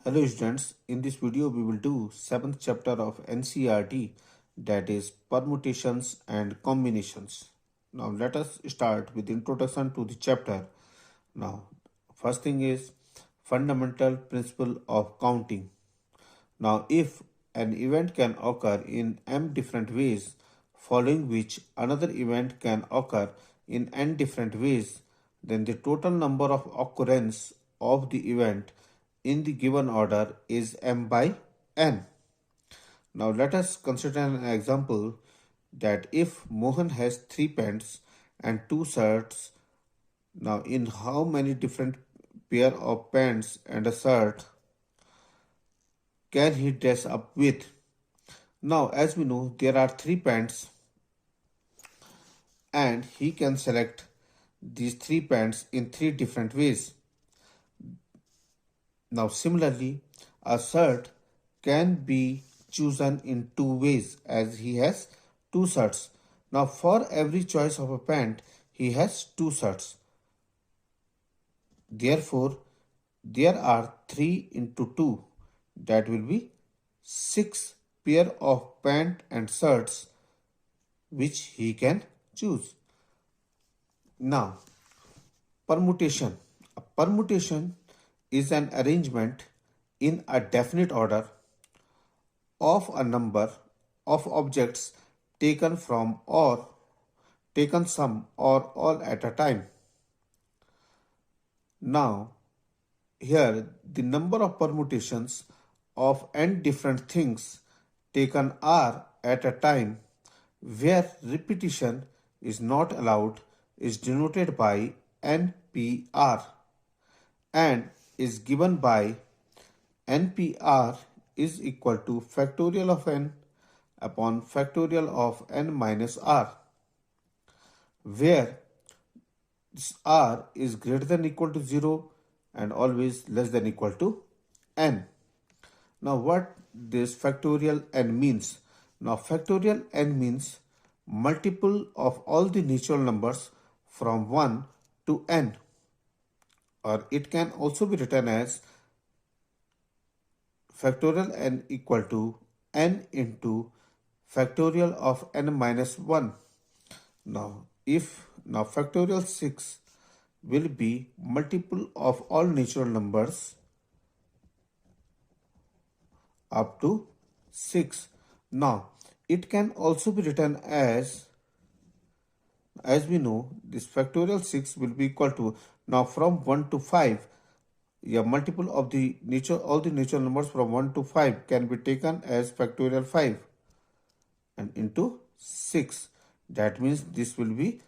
Hello students, in this video we will do 7th chapter of NCERT, that is permutations and combinations. Now let us start with introduction to the chapter. Now first thing is fundamental principle of counting. Now if an event can occur in m different ways, following which another event can occur in n different ways, then the total number of occurrence of the event in the given order is m by n. Now let us consider an example that if Mohan has 3 pants and 2 shirts, now in how many different pair of pants and a shirt can he dress up with? Now as we know there are 3 pants and he can select these 3 pants in 3 different ways. Now similarly, a shirt can be chosen in 2 ways as he has 2 shirts. Now for every choice of a pant, he has 2 shirts. Therefore, there are 3 into 2, that will be 6 pair of pant and shirts which he can choose. Now, permutation. A permutation is an arrangement in a definite order of a number of objects taken from or taken some or all at a time. Now, here the number of permutations of n different things taken are at a time where repetition is not allowed is denoted by NPR and is given by NPR is equal to factorial of n upon factorial of n minus r, where this r is greater than equal to 0 and always less than equal to n. Now what this factorial n means? Now factorial n means multiple of all the natural numbers from 1 to n, or it can also be written as factorial n equal to n into factorial of n minus 1. Now factorial 6 will be multiple of all natural numbers up to 6. Now it can also be written as we know this factorial 6 will be equal to, now from 1 to 5, multiple of all the natural numbers from 1 to 5 can be taken as factorial 5 and into 6. That means this will be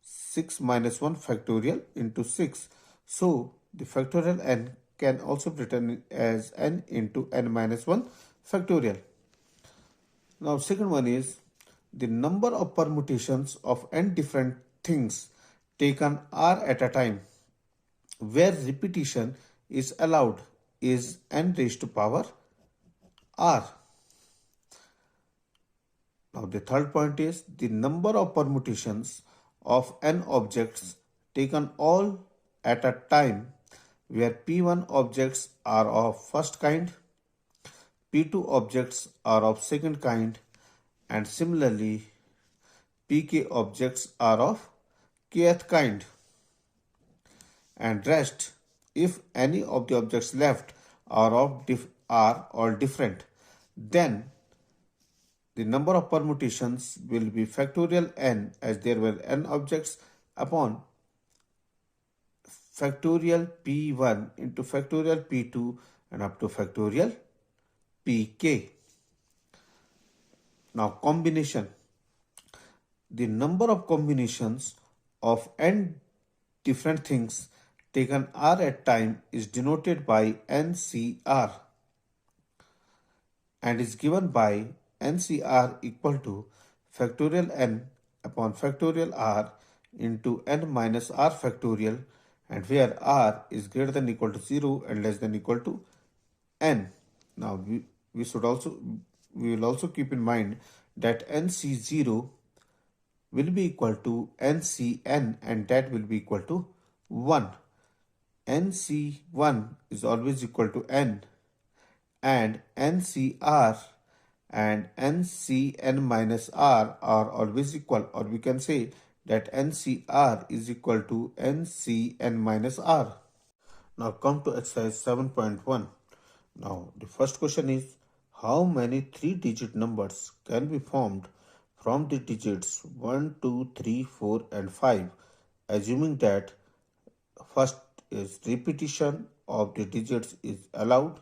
6 minus 1 factorial into 6. So the factorial n can also be written as n into n minus 1 factorial. Now second one is the number of permutations of n different things taken are at a time where repetition is allowed is n raised to power r. Now the third point is the number of permutations of n objects taken all at a time where p1 objects are of first kind, p2 objects are of second kind, and similarly pk objects are of kth kind, and rest if any of the objects left are all different, then the number of permutations will be factorial n as there were n objects upon factorial p1 into factorial p2 and up to factorial pk. Now combination. The number of combinations of n different things taken r at time is denoted by NCR and is given by NCR equal to factorial n upon factorial r into n minus r factorial, and where r is greater than equal to 0 and less than equal to n. Now we will also keep in mind that NC0 will be equal to NCN and that will be equal to 1. NC1 is always equal to n and NCR and NCN minus R are always equal, or we can say that NCR is equal to NCN minus R. Now come to exercise 7.1. Now the first question is, how many three-digit numbers can be formed from the digits 1, 2, 3, 4 and 5, assuming that first is repetition of the digits is allowed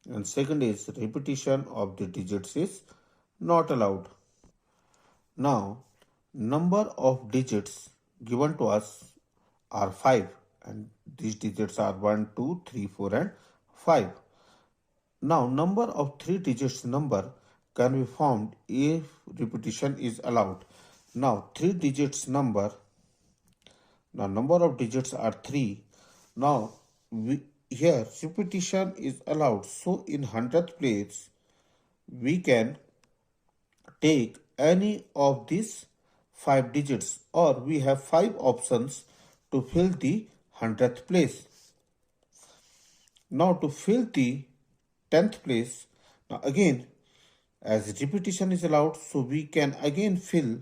and second is repetition of the digits is not allowed. Now, number of digits given to us are 5 and these digits are 1, 2, 3, 4 and 5. Now, number of three digits number can be formed if repetition is allowed. Now, three digits number, now number of digits are 3. Now, here repetition is allowed. So, in 100th place, we can take any of these 5 digits, or we have 5 options to fill the 100th place. Now to fill the 10th place, now again as repetition is allowed, so we can again fill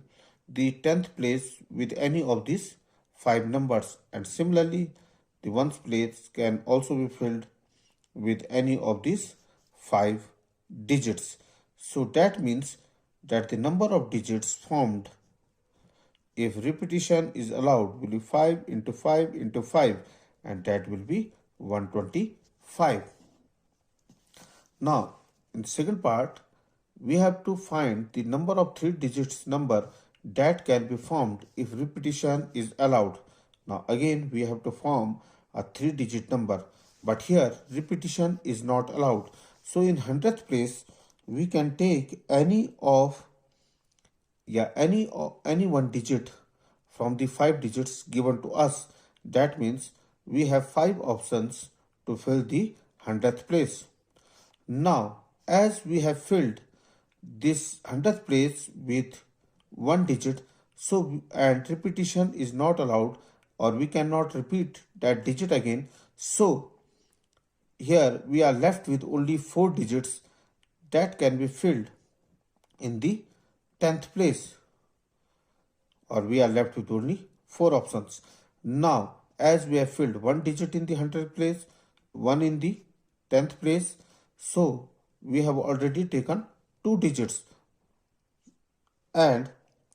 the 10th place with any of these 5 numbers, and similarly the 1st place can also be filled with any of these 5 digits. So that means that the number of digits formed if repetition is allowed will be 5 into 5 into 5, and that will be 125. Now in the second part we have to find the number of three digits number that can be formed if repetition is allowed. Now again we have to form a three digit number, but here repetition is not allowed. So in 100th place we can take any one digit from the 5 digits given to us. That means we have 5 options to fill the 100th place. Now as we have filled this 100th place with one digit, so and repetition is not allowed, or we cannot repeat that digit again, so here we are left with only 4 digits that can be filled in the 10th place, or we are left with only 4 options. Now as we have filled one digit in the 100th place, one in the 10th place, so we have already taken 2 digits and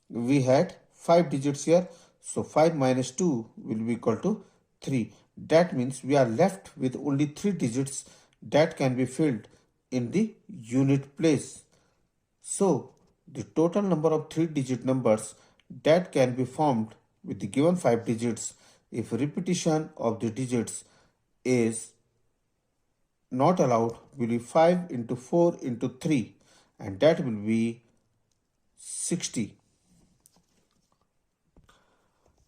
we had 5 digits here, so 5 minus 2 will be equal to 3. That means we are left with only 3 digits that can be filled in the unit place. So the total number of 3 digit numbers that can be formed with the given 5 digits if repetition of the digits is not allowed will be 5 into 4 into 3, and that will be 60.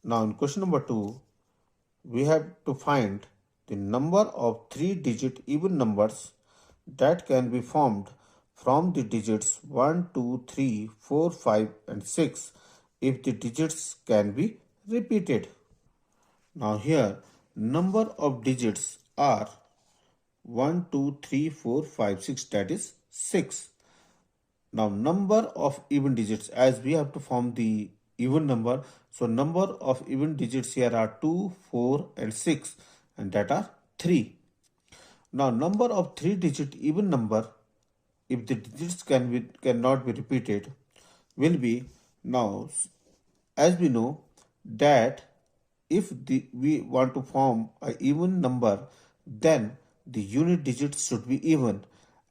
Now in question number 2, we have to find the number of 3 digit even numbers that can be formed from the digits 1, 2, 3, 4, 5 and 6 if the digits can be repeated. Now here number of digits are 1, 2, 3, 4, 5, 6, that is 6. Now number of even digits, as we have to form the even number, so number of even digits here are 2, 4 and 6, and that are 3. Now number of 3 digit even number if the digits cannot be repeated will be, now as we know that if we want to form a even number, then the unit digits should be even,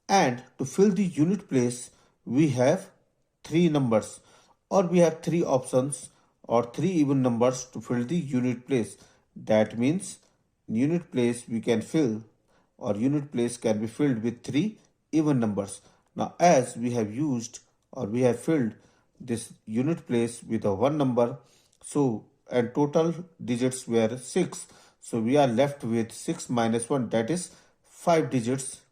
and to fill the unit place we have 3 numbers, or we have 3 options or 3 even numbers to fill the unit place. That means unit place we can fill, or unit place can be filled with 3 even numbers. Now as we have used, or we have filled this unit place with a 1 number, so and total digits were 6, so we are left with 6 minus 1, that is 5 digits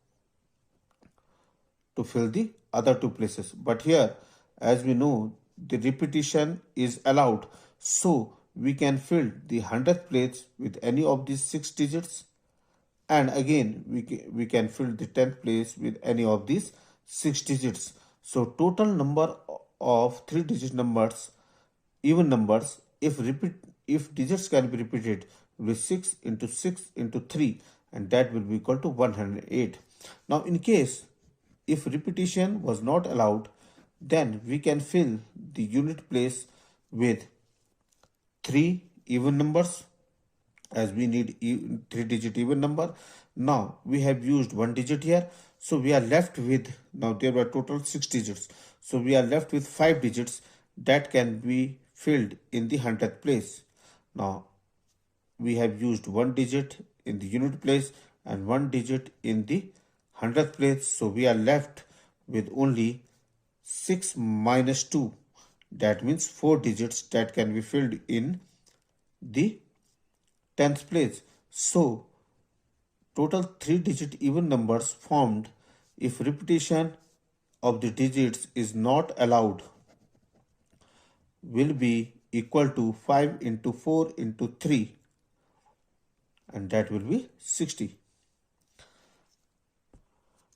to fill the other 2 places. But here as we know the repetition is allowed, so we can fill the 100th place with any of these 6 digits And again we can fill the 10th place with any of these 6 digits. So total number of 3 digit numbers, even numbers, if digits can be repeated, will be 6 into 6 into 3, and that will be equal to 108. Now in case if repetition was not allowed, then we can fill the unit place with 3 even numbers, as we need 3 digit even number. Now we have used 1 digit here, so we are left with, now there were total 6 digits, so we are left with 5 digits that can be filled in the 100th place. Now we have used 1 digit in the unit place and 1 digit in the 100th place, so we are left with only 6 minus 2, that means 4 digits that can be filled in the 10th place. So total 3 digit even numbers formed if repetition of the digits is not allowed will be equal to 5 into 4 into 3, and that will be 60.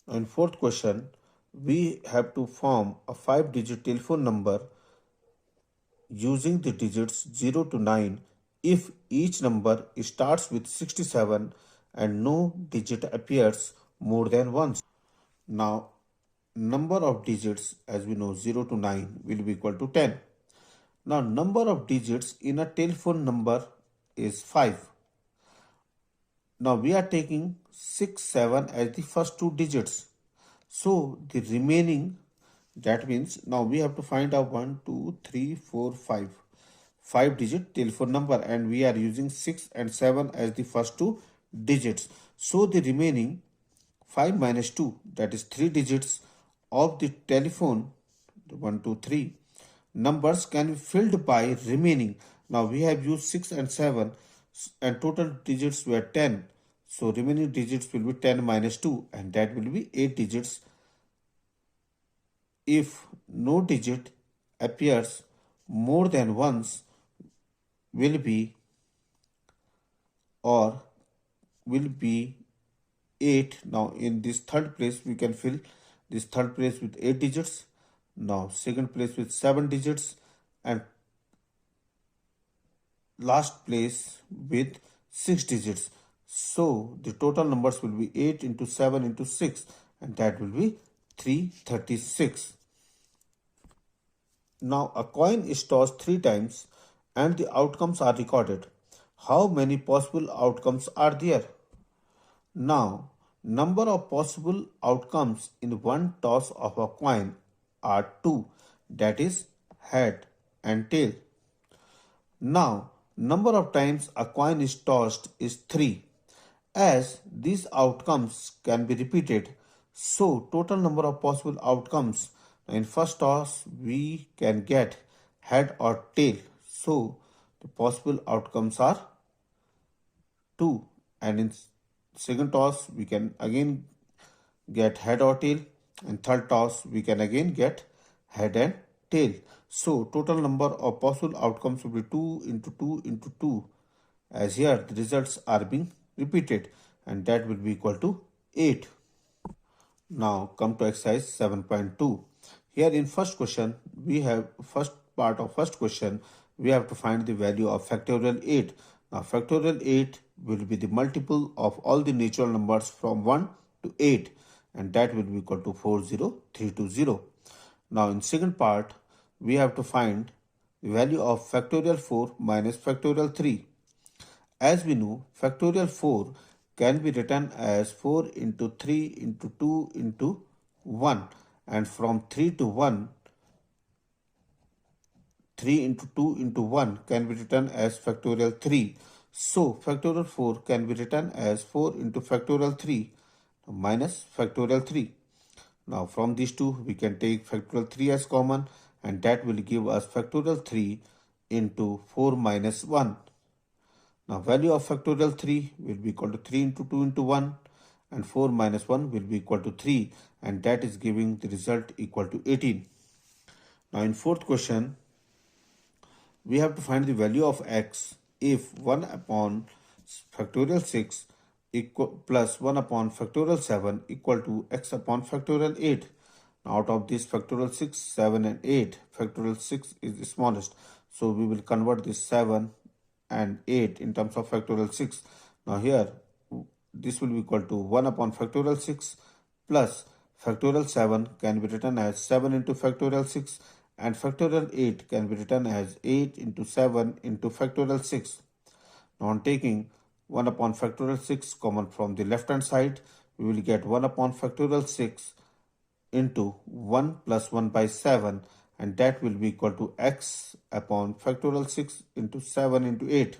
And fourth question, we have to form a 5 digit telephone number using the digits 0 to 9 if each number starts with 67 and no digit appears more than once. Now, number of digits, as we know, 0 to 9 will be equal to 10. Now, number of digits in a telephone number is 5. Now, we are taking 6, 7 as the first 2 digits. So, the remaining, that means now we have to find out 1, 2, 3, 4, 5. 5 digit telephone number, and we are using 6 and 7 as the first 2 digits. So, the remaining 5 minus 2, that is 3 digits of the telephone, 1, 2, 3 numbers can be filled by remaining. Now we have used 6 and 7 and total digits were 10. So remaining digits will be 10 minus 2, and that will be 8 digits if no digit appears more than once will be, or will be 8. Now in this third place we can fill this third place with 8 digits. Now second place with 7 digits, and last place with 6 digits. So the total numbers will be 8 into 7 into 6, and that will be 336. Now a coin is tossed 3 times and the outcomes are recorded. How many possible outcomes are there? Now, number of possible outcomes in one toss of a coin are 2, that is head and tail. Now, number of times a coin is tossed is 3. As these outcomes can be repeated, so total number of possible outcomes in first toss we can get head or tail. So the possible outcomes are 2, and in second toss we can again get head or tail, and third toss we can again get head and tail. So total number of possible outcomes will be 2 into 2 into 2, as here the results are being repeated, and that will be equal to 8. Now come to exercise 7.2. Here in first question, we have first part of first question, we have to find the value of factorial 8. Now factorial 8 will be the multiple of all the natural numbers from 1 to 8, and that will be equal to 40320. Now in second part, we have to find the value of factorial 4 minus factorial 3. As we know, factorial 4 can be written as 4 into 3 into 2 into 1, and from 3 to 1, 3 into 2 into 1 can be written as factorial 3. So factorial 4 can be written as 4 into factorial 3 minus factorial 3. Now from these two we can take factorial 3 as common, and that will give us factorial 3 into 4 minus 1. Now value of factorial 3 will be equal to 3 into 2 into 1, and 4 minus 1 will be equal to 3, and that is giving the result equal to 18. Now in fourth question, we have to find the value of x if 1 upon factorial 6 equal plus 1 upon factorial 7 equal to x upon factorial 8. Now out of this factorial 6, 7 and 8, factorial 6 is the smallest. So we will convert this 7 and 8 in terms of factorial 6. Now here this will be equal to 1 upon factorial 6 plus factorial 7 can be written as 7 into factorial 6 and factorial 8 can be written as 8 into 7 into factorial 6. Now on taking 1 upon factorial 6 common from the left hand side, we will get 1 upon factorial 6 into 1 plus 1 by 7, and that will be equal to x upon factorial 6 into 7 into 8,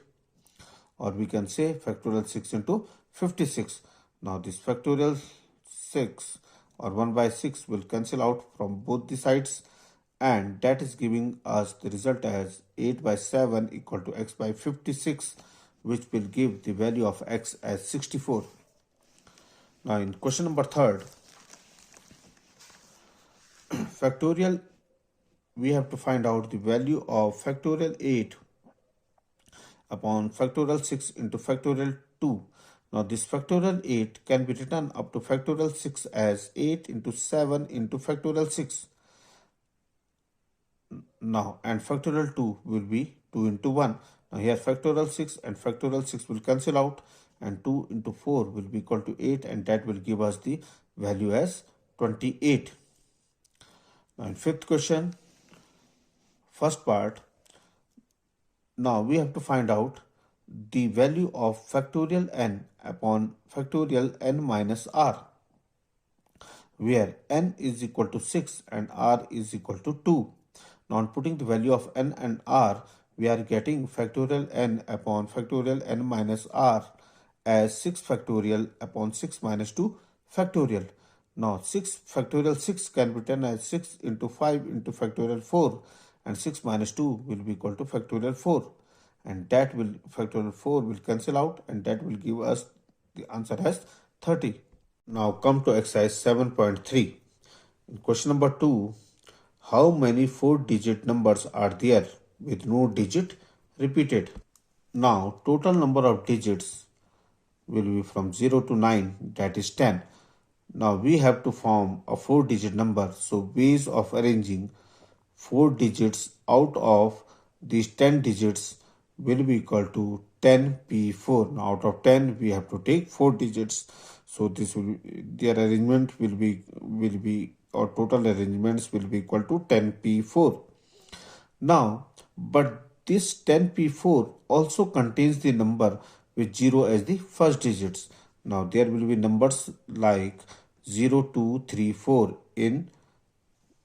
or we can say factorial 6 into 56. Now this factorial 6 or 1 by 6 will cancel out from both the sides, and that is giving us the result as 8 by 7 equal to x by 56, which will give the value of x as 64. Now in question number 3, factorial, we have to find out the value of factorial 8 upon factorial 6 into factorial 2. Now this factorial 8 can be written up to factorial 6 as 8 into 7 into factorial 6. Now and factorial 2 will be 2 into 1. Now here factorial 6 and factorial 6 will cancel out, and 2 into 4 will be equal to 8, and that will give us the value as 28. Now in fifth question, first part, now we have to find out the value of factorial n upon factorial n minus r, where n is equal to 6 and r is equal to 2. Now on putting the value of n and r, we are getting factorial n upon factorial n minus r as 6 factorial upon 6 minus 2 factorial. Now 6 factorial 6 can be written as 6 into 5 into factorial 4, and 6 minus 2 will be equal to factorial 4, and that will factorial 4 will cancel out, and that will give us the answer as 30. Now come to exercise 7.3. In question number 2, how many 4-digit numbers are there with no digit repeated? Now total number of digits will be from 0 to 9, that is 10. Now we have to form a 4-digit number, so ways of arranging 4 digits out of these 10 digits will be equal to 10p4. Now out of 10 we have to take 4 digits, so this will their arrangement will be or total arrangements will be equal to 10p4. Now but this 10p4 also contains the number with 0 as the first digits. Now there will be numbers like 0, 2, 3, 4 in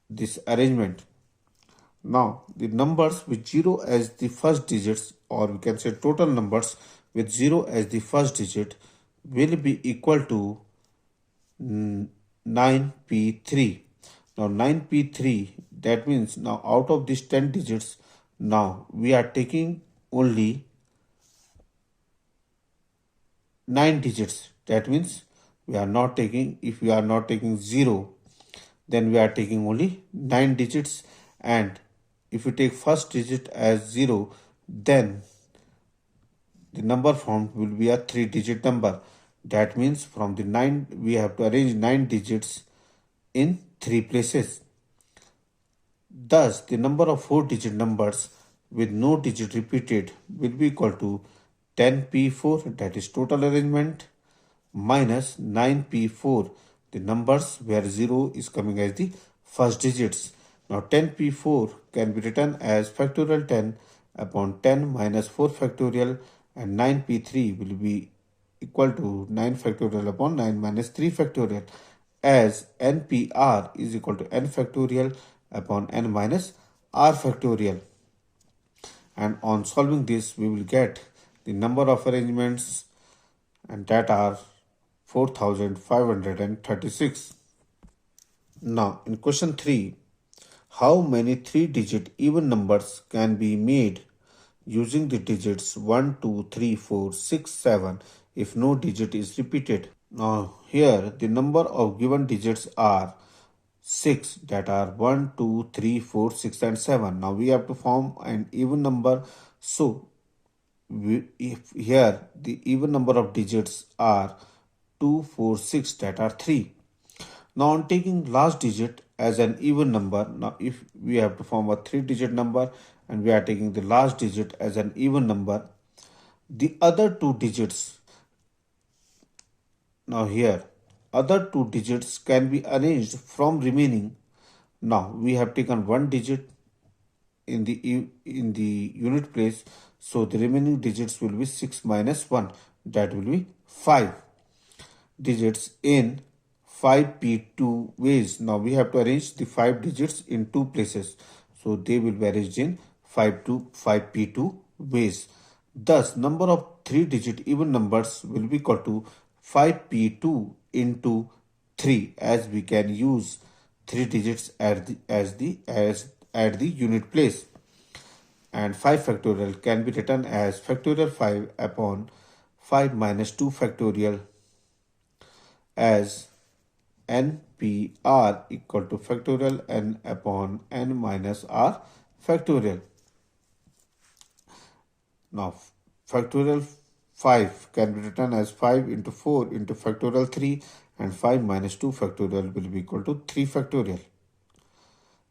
this arrangement. Now the numbers with 0 as the first digits, or we can say total numbers with 0 as the first digit, will be equal to 9p3. Now 9p3, that means now out of these 10 digits, now we are taking only 9 digits. That means we are not taking, if we are not taking 0, then we are taking only 9 digits, and if we take first digit as 0, then the number formed will be a 3-digit number. That means from the 9 we have to arrange 9 digits in 3 places. Thus the number of 4-digit numbers with no digit repeated will be equal to 10p4, that is total arrangement, minus 9p4, the numbers where 0 is coming as the first digits. Now 10p4 can be written as factorial 10 upon 10 minus 4 factorial, and 9p3 will be equal to 9 factorial upon 9 minus 3 factorial, as npr is equal to n factorial upon n minus r factorial. And on solving this, we will get the number of arrangements, and that are 4536. Now in question 3, how many 3-digit even numbers can be made using the digits 1, 2, 3, 4, 6, 7 if no digit is repeated? Now here the number of given digits are 6, that are 1, 2, 3, 4, 6 and 7. Now we have to form an even number, so if here the even number of digits are 2, 4, 6 that are 3. Now on taking last digit as an even number, now if we have to form a 3-digit number and we are taking the last digit as an even number, the other two digits, now here, other two digits can be arranged from remaining. Now we have taken one digit in the unit place, so the remaining digits will be 6 minus 1, that will be 5 digits in 5p2 ways. Now we have to arrange the 5 digits in two places, so they will be arranged in 5p2 ways. Thus number of 3-digit even numbers will be equal to 5p2 into 3, as we can use 3 digits at the unit place. And 5 factorial can be written as factorial 5 upon 5 minus 2 factorial as NPR equal to factorial n upon n minus r factorial. Now factorial 5 can be written as 5 into 4 into factorial 3, and 5 minus 2 factorial will be equal to 3 factorial.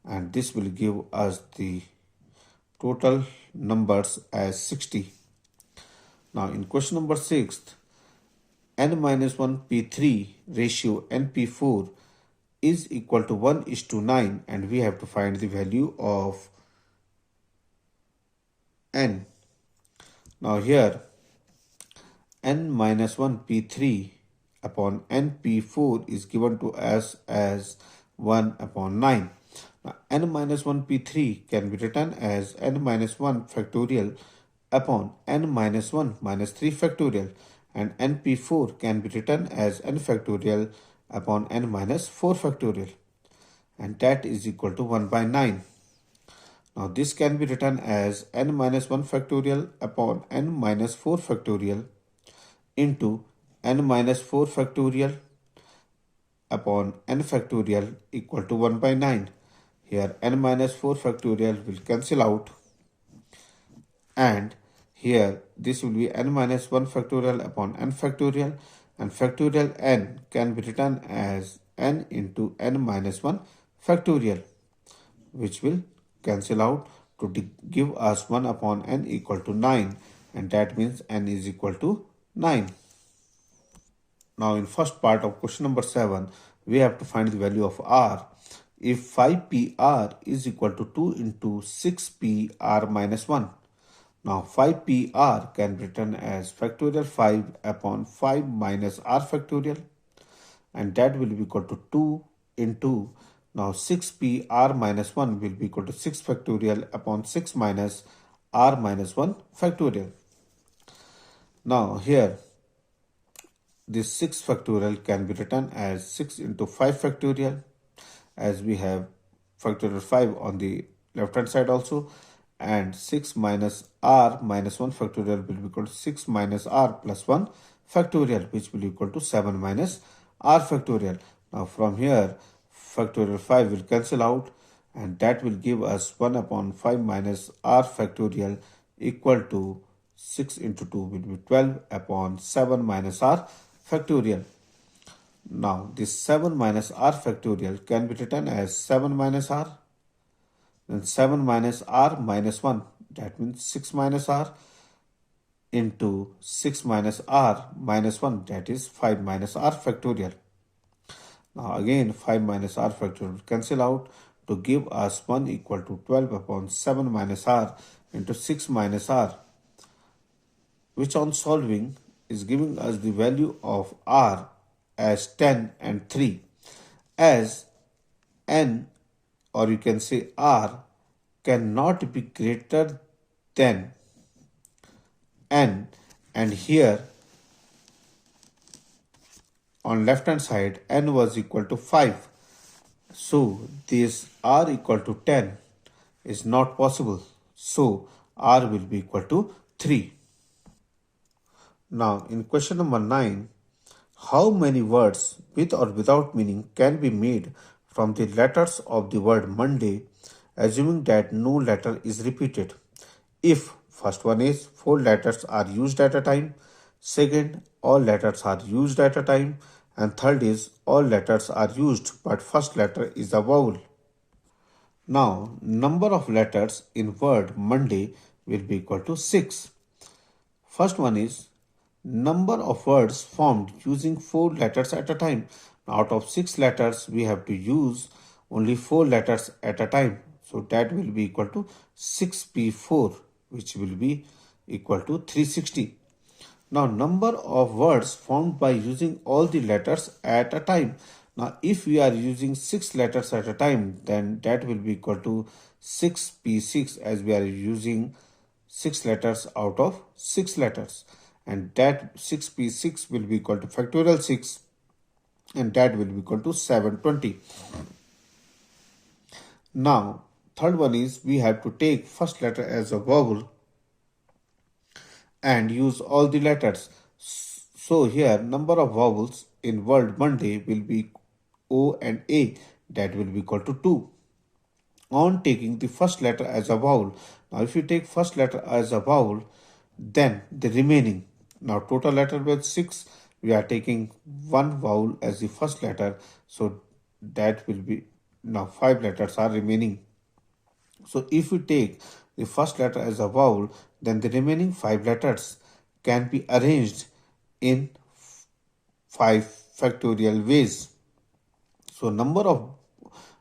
And this will give us the total numbers as 60. Now in question number 6, n minus 1 p3 ratio n p4 is equal to 1:9, and we have to find the value of n. Now here n minus 1 p3 upon n p4 is given to us as 1 upon 9. Now n minus 1 p3 can be written as n minus 1 factorial upon n minus 1 minus 3 factorial, and n p4 can be written as n factorial upon n minus 4 factorial, and that is equal to 1 by 9. Now this can be written as n minus 1 factorial upon n minus 4 factorial into n minus 4 factorial upon n factorial equal to 1 by 9. Here n minus 4 factorial will cancel out, and here this will be n minus 1 factorial upon n factorial, and factorial n can be written as n into n minus 1 factorial, which will cancel out to give us 1 upon n equal to 9, and that means n is equal to 9. Now in first part of question number 7, we have to find the value of r. If 5pr is equal to 2 into 6pr minus 1. Now 5pr can be written as factorial 5 upon 5 minus r factorial, and that will be equal to 2 into, now 6pr minus 1 will be equal to 6 factorial upon 6 minus r minus 1 factorial. Now here this 6 factorial can be written as 6 into 5 factorial, as we have factorial 5 on the left hand side also, and 6 minus r minus 1 factorial will be equal to 6 minus r plus 1 factorial, which will be equal to 7 minus r factorial. Now from here factorial 5 will cancel out, and that will give us 1 upon 5 minus r factorial equal to 6 into 2 will be 12 upon 7 minus r factorial. Now this 7 minus r factorial can be written as 7 minus r, then 7 minus r minus 1, that means 6 minus r, into 6 minus r minus 1, that is 5 minus r factorial. Now again 5 minus r factorial will cancel out to give us 1 equal to 12 upon 7 minus r into 6 minus r, which on solving is giving us the value of r as 10 and 3, as n, or you can say r, cannot be greater than n, and here on left hand side n was equal to 5, so this r equal to 10 is not possible, so r will be equal to 3. Now in question number 9, how many words with or without meaning can be made from the letters of the word Monday, assuming that no letter is repeated? If first one is 4 letters are used at a time, Second, all letters are used at a time. And third is all letters are used but first letter is a vowel. Now, number of letters in word Monday will be equal to 6. First one is number of words formed using 4 letters at a time. Out of 6 letters, we have to use only 4 letters at a time. So that will be equal to 6p4, which will be equal to 360. Now, number of words formed by using all the letters at a time. Now, if we are using 6 letters at a time, then that will be equal to 6p6, as we are using 6 letters out of 6 letters. And that 6p6 will be equal to factorial 6, and that will be equal to 720. Now, third one is we have to take first letter as a vowel and use all the letters. So here number of vowels in word Monday will be O and A, that will be equal to 2. On taking the first letter as a vowel, now if you take first letter as a vowel, then the remaining, now total letter was 6, we are taking one vowel as the first letter, so that will be, now 5 letters are remaining. So if we take the first letter as a vowel, then the remaining 5 letters can be arranged in 5 factorial ways. So number of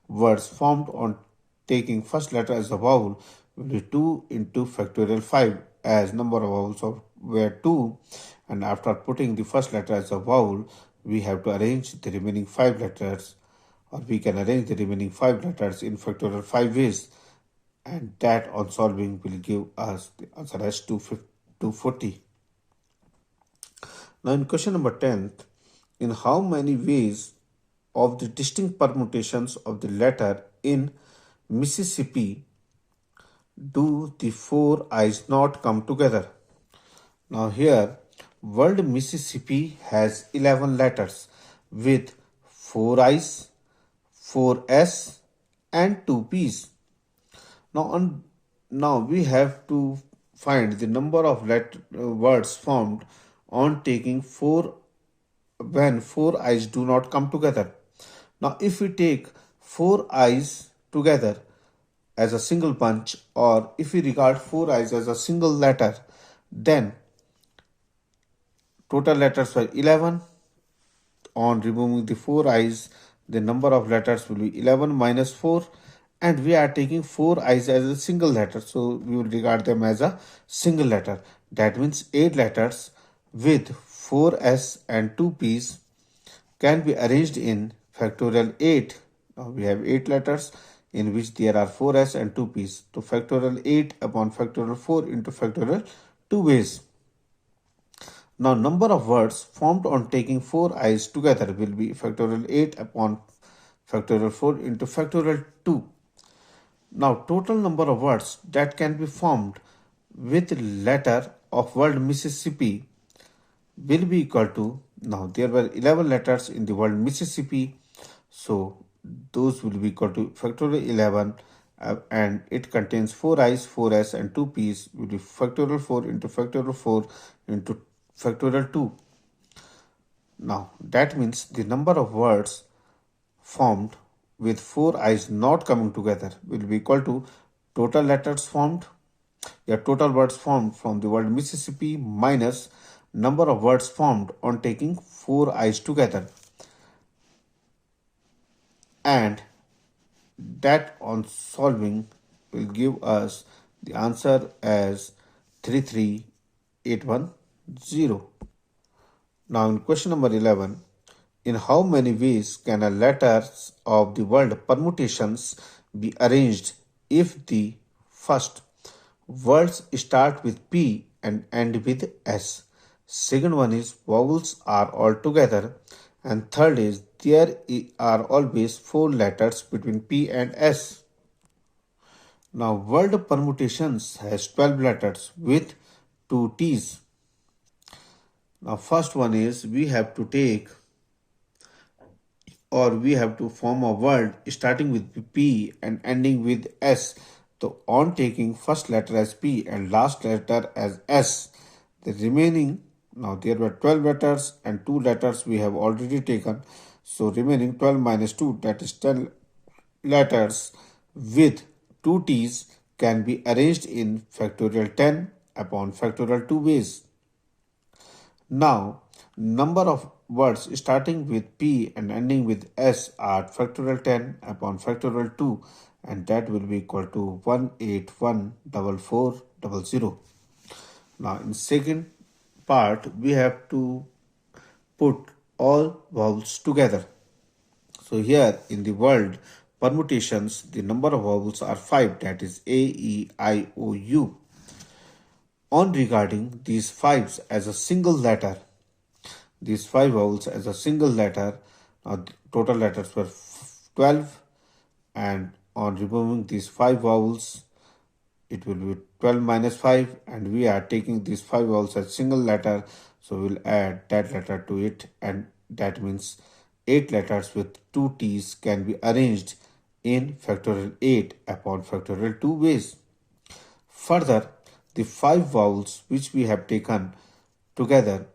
words formed on taking first letter as a vowel will be 2 into factorial 5, as number of vowels were 2, and after putting the first letter as a vowel, we have to arrange the remaining 5 letters, or we can arrange the remaining 5 letters in factorial 5 ways, and that on solving will give us the answer as 240. Now in question number 10, in how many ways of the distinct permutations of the letter in Mississippi do the 4 I's not come together? Now here, word Mississippi has 11 letters with 4 I's, 4 S and 2 P's. Now we have to find the number of words formed on taking 4 when 4 I's do not come together. Now if we take 4 I's together as a single bunch, or if we regard 4 I's as a single letter, then total letters were 11. On removing the 4 I's, the number of letters will be 11 minus 4, and we are taking 4 I's as a single letter, so we will regard them as a single letter. That means 8 letters with 4 S and 2 P's can be arranged in factorial 8. Now we have 8 letters in which there are 4 S and 2 P's. So factorial 8 upon factorial 4 into factorial 2 ways. Now number of words formed on taking 4 I's together will be factorial 8 upon factorial 4 into factorial 2. Now total number of words that can be formed with letter of word Mississippi will be equal to, now there were 11 letters in the word Mississippi, so those will be equal to factorial 11, and it contains 4 I's, 4 S and 2 P's will be factorial 4 into factorial 4 into factorial 2. Now that means the number of words formed with 4 I's not coming together will be equal to total letters formed, total words formed from the word Mississippi minus number of words formed on taking 4 I's together, and that on solving will give us the answer as 33810. Now in question number 11, in how many ways can a letters of the word permutations be arranged if the first words start with P and end with S? Second one is vowels are all together, and third is there are always 4 letters between P and S. Now word permutations has 12 letters with 2 T's. Now first one is we have to take, or we have to form a word starting with P and ending with S. So on taking first letter as P and last letter as S, the remaining Now there were 12 letters and 2 letters we have already taken. So remaining 12 minus 2, that is 10 letters with 2 t's can be arranged in factorial 10 upon factorial 2 ways. Now, number of words starting with P and ending with S are factorial 10 upon factorial 2, and that will be equal to 1814400. Now, in second part, we have to put all vowels together. So here in the word permutations, the number of vowels are 5, that is A, E, I, O, U. On regarding these fives as a single letter, these 5 vowels as a single letter, total letters were 12, and on removing these 5 vowels, it will be 12 minus 5, and we are taking these 5 vowels as single letter, so we'll add that letter to it, and that means 8 letters with 2 t's can be arranged in factorial 8 upon factorial 2 ways. Further, the 5 vowels which we have taken together,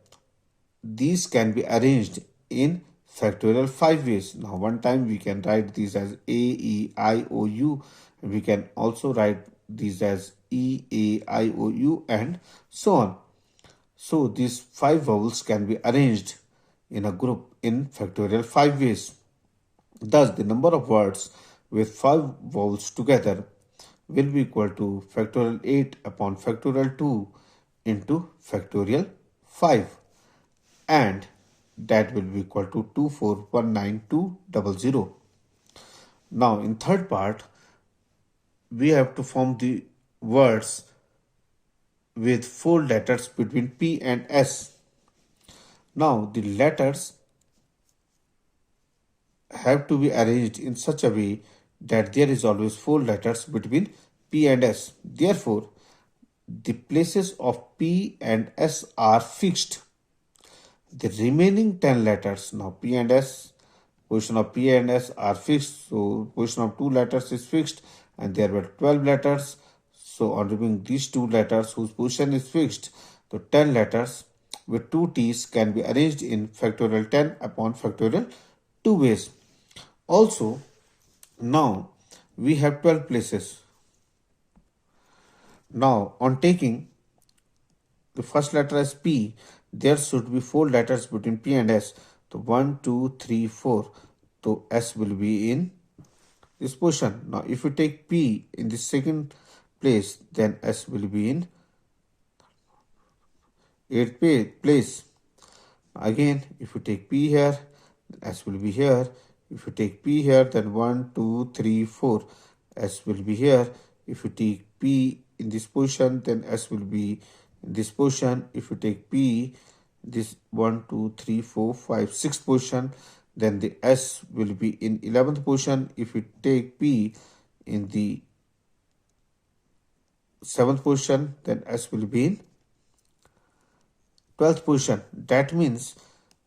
these can be arranged in factorial 5 ways. Now one time we can write these as A, E, I, O, U. We can also write these as E, A, I, O, U, and so on. So these 5 vowels can be arranged in a group in factorial 5 ways. Thus the number of words with 5 vowels together will be equal to factorial 8 upon factorial 2 into factorial 5, and that will be equal to 2419200. Now in third part, we have to form the words with 4 letters between P and S. Now the letters have to be arranged in such a way that there is always 4 letters between P and S. Therefore, the places of P and S are fixed. The remaining 10 letters, now P and S, position of P and S are fixed, so position of 2 letters is fixed, and there were 12 letters. So on removing these 2 letters whose position is fixed, the 10 letters with 2 t's can be arranged in factorial 10 upon factorial 2 ways. Also, now we have 12 places. Now on taking the first letter as P, there should be 4 letters between P and S. So 1, 2, 3, 4. So S will be in this position. Now if you take P in the second place, then S will be in 8th place. Again, if you take P here, S will be here. If you take P here, then 1, 2, 3, 4. S will be here. If you take P in this position, then S will be in this position. If you take P, this 1, 2, 3, 4, 5, 6th position, then the S will be in 11th position. If you take P in the 7th position, then S will be in 12th position. That means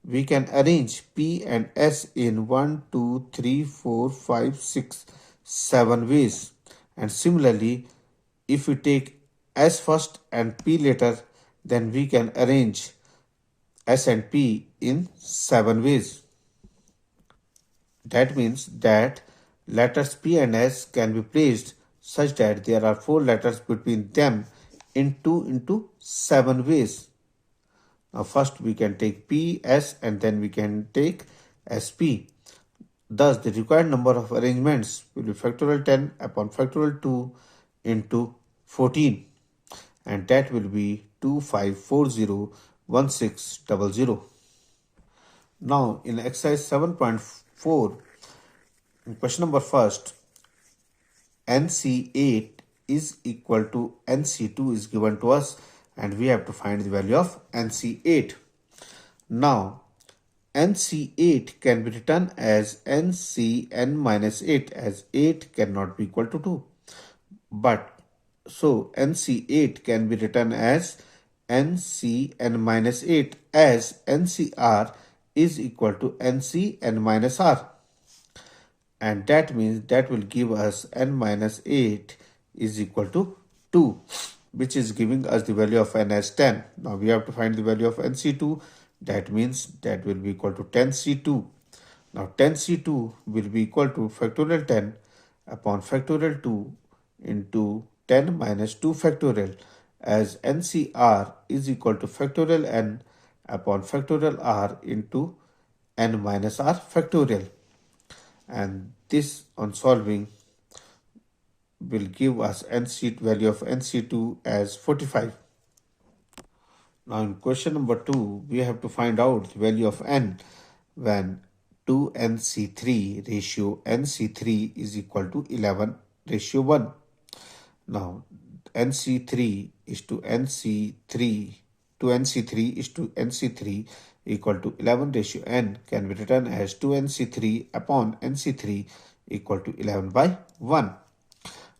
we can arrange P and S in 1, 2, 3, 4, 5, 6, 7 ways. And similarly, if we take S first and P later, then we can arrange S and P in 7 ways. That means that letters P and S can be placed such that there are 4 letters between them in 2 into 7 ways. Now first we can take P, S, and then we can take SP. Thus the required number of arrangements will be factorial 10 upon factorial 2 into 14, and that will be 25401600. Now in exercise 7.4, in question number first, NC8 is equal to NC2 is given to us, and we have to find the value of NC8. Now NC8 can be written as NCn minus 8, as 8 cannot be equal to 2. But so NC8 can be written as NCn minus 8, as NCR is equal to NCn minus R. And that means that will give us n minus 8 is equal to 2. which is giving us the value of n as 10. Now we have to find the value of nC2. That means that will be equal to 10C2. Now 10C2 will be equal to factorial 10 upon factorial 2 into 10 minus 2 factorial, as NCR is equal to factorial n upon factorial r into n minus r factorial. And this on solving will give us value of NC2 as 45. Now in question number 2, we have to find out the value of n when 2nC3 ratio nC3 is equal to 11 ratio 1. Now nC3 is to nC3 to nC3 is to nC3 equal to 11 ratio n can be written as 2nC3 upon nC3 equal to 11 by 1.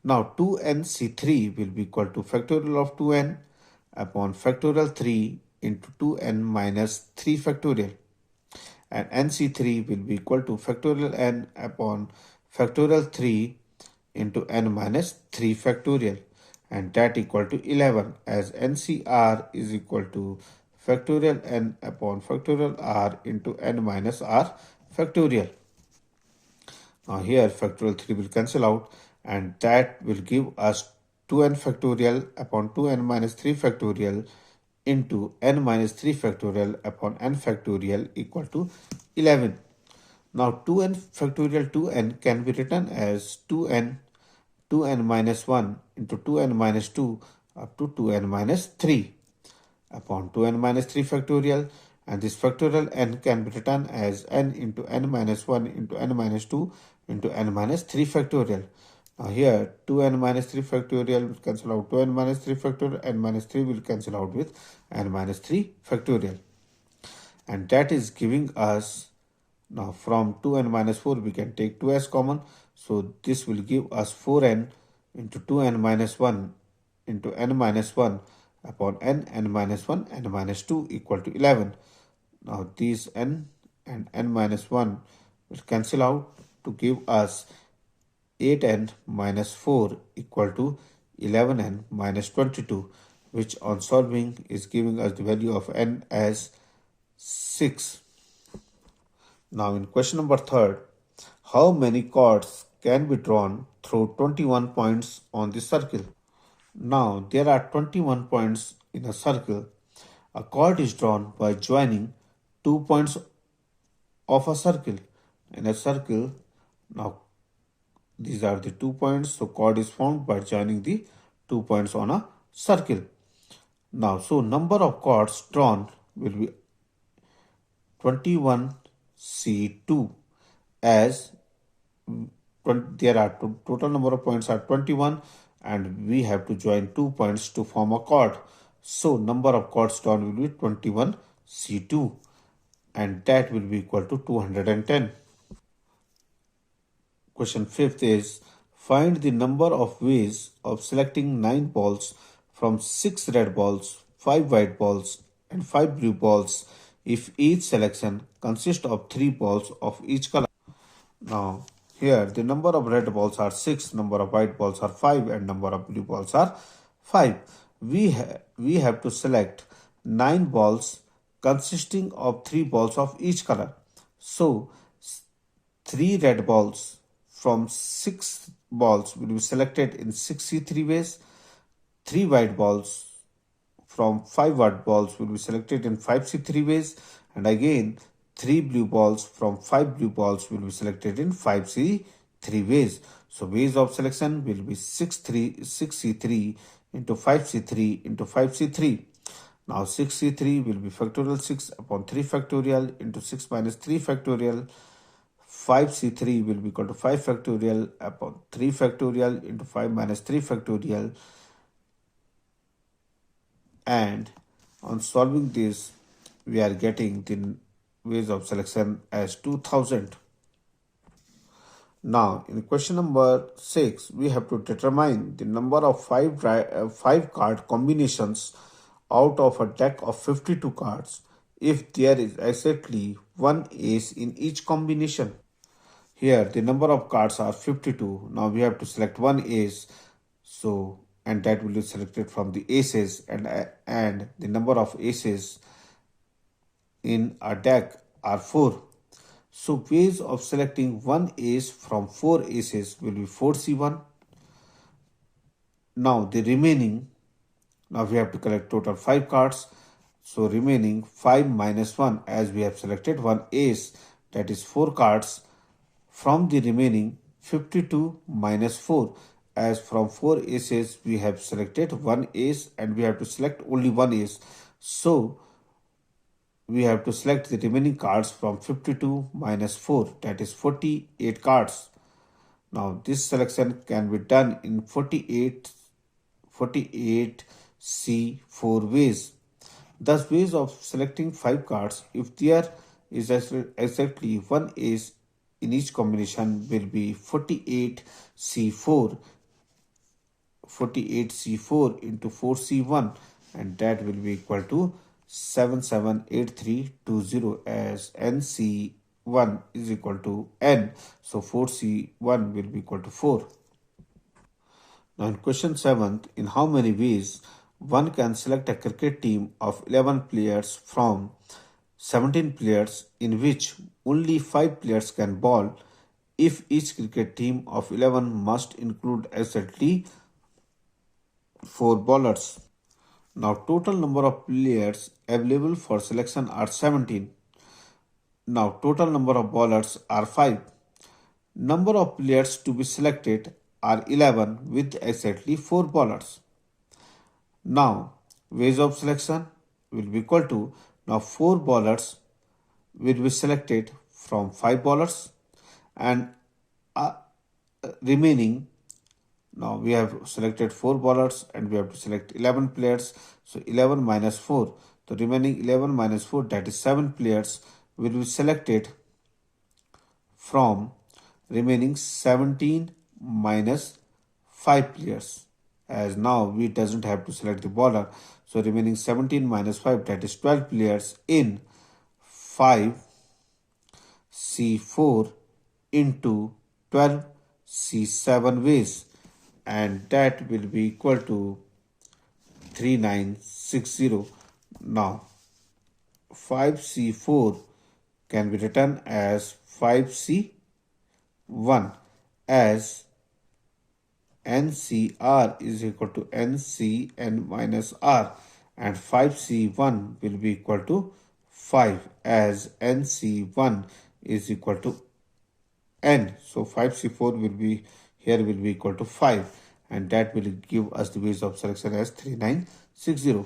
Now 2nC3 will be equal to factorial of 2n upon factorial 3 into 2n minus 3 factorial, and nC3 will be equal to factorial n upon factorial 3 into n minus 3 factorial, and that equal to 11, as NCR is equal to factorial n upon factorial r into n minus r factorial. Now here factorial 3 will cancel out, and that will give us 2n factorial upon 2n minus 3 factorial into n minus 3 factorial upon n factorial equal to 11. Now 2n factorial 2n can be written as 2n minus 1 into 2n minus 2 up to 2n minus 3 upon 2n minus 3 factorial, and this factorial n can be written as n into n minus 1 into n minus 2 into n minus 3 factorial. Now here 2n minus 3 factorial will cancel out 2n minus 3 factorial, n minus 3 will cancel out with n minus 3 factorial. And that is giving us, now from 2n minus 4 we can take 2s common. So this will give us 4n into 2n minus 1 into n minus 1 upon n minus 1 n minus 2 equal to 11. Now these n and n minus 1 will cancel out to give us 8n minus 4 equal to 11n minus 22, which on solving is giving us the value of n as 6. Now in question number 3, how many chords can be drawn through 21 points on the circle? Now there are 21 points in a circle. A chord is drawn by joining 2 points of a circle. In a circle, now these are the 2 points, so chord is formed by joining the 2 points on a circle. Now, so number of chords drawn will be 21C2, as there are total number of points are 21, and we have to join 2 points to form a chord. So number of chords drawn will be 21C2, and that will be equal to 210. Question 5th is, find the number of ways of selecting 9 balls from 6 red balls, 5 white balls and 5 blue balls if each selection consists of 3 balls of each color. Now here the number of red balls are 6, number of white balls are 5 and number of blue balls are 5. We have to select 9 balls consisting of 3 balls of each color. So 3 red balls from 6 balls will be selected in 6C3 ways. 3 white balls from 5 white balls will be selected in 5C3 ways. And again 3 blue balls from 5 blue balls will be selected in 5C3 ways. So ways of selection will be 6C3 into 5C3 into 5C3. Now 6C3 will be factorial 6 upon 3 factorial into 6 minus 3 factorial. 5C3 will be equal to 5 factorial upon 3 factorial into 5 minus 3 factorial. And on solving this, we are getting the ways of selection as 2000. Now, in question number 6, we have to determine the number of 5 card combinations out of a deck of 52 cards if there is exactly one ace in each combination. Here the number of cards are 52. Now we have to select one ace. So and that will be selected from the aces, and the number of aces in a deck are 4. So ways of selecting one ace from 4 aces will be 4c1. Now the remaining, now we have to collect total 5 cards. So remaining 5 minus 1, as we have selected one ace, that is 4 cards. From the remaining 52 minus 4, as from 4 aces we have selected one ace and we have to select only one ace. So we have to select the remaining cards from 52 minus 4, that is 48 cards. Now this selection can be done in 48C4 ways. Thus ways of selecting 5 cards, if there is exactly one ace in each combination, will be 48C4 into 4C1, and that will be equal to 778320, as NC1 is equal to N. So 4C1 will be equal to 4. Now in question 7th, in how many ways one can select a cricket team of 11 players from 17 players in which only 5 players can bowl, if each cricket team of 11 must include exactly 4 bowlers. Now total number of players available for selection are 17. Now total number of bowlers are 5. Number of players to be selected are 11 with exactly 4 bowlers. Now ways of selection will be equal to, now 4 bowlers will be selected from 5 bowlers, and remaining, now we have selected 4 bowlers and we have to select 11 players. So 11 minus 4, the remaining 11 minus 4, that is 7 players, will be selected from remaining 17 minus 5 players, as now we doesn't have to select the bowler. So remaining 17 minus 5, that is 12 players in 5C4 into 12C7 ways, and that will be equal to 3960. Now 5C4 can be written as 5C1, as NCR is equal to NCN minus R, and 5C1 will be equal to 5, as NC1 is equal to N. So 5C4 will be equal to 5, and that will give us the ways of selection as 3960.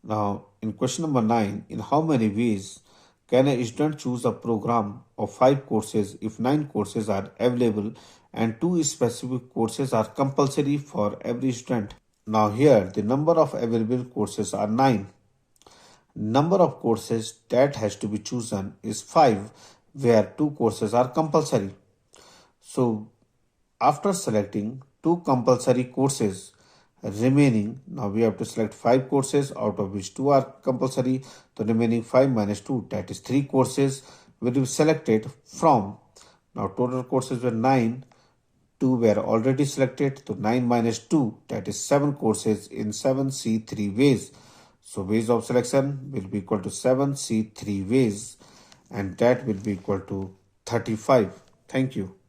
Now in question number 9, in how many ways can a student choose a program of 5 courses if 9 courses are available and 2 specific courses are compulsory for every student? Now here the number of available courses are 9. Number of courses that has to be chosen is 5, where 2 courses are compulsory. So after selecting 2 compulsory courses remaining, now we have to select 5 courses out of which 2 are compulsory. The remaining 5 minus 2, that is 3 courses, will be selected from, now total courses were 9, 2 were already selected, so 9 minus 2, that is 7 courses in 7C3 ways. So ways of selection will be equal to 7C3 ways, and that will be equal to 35. Thank you.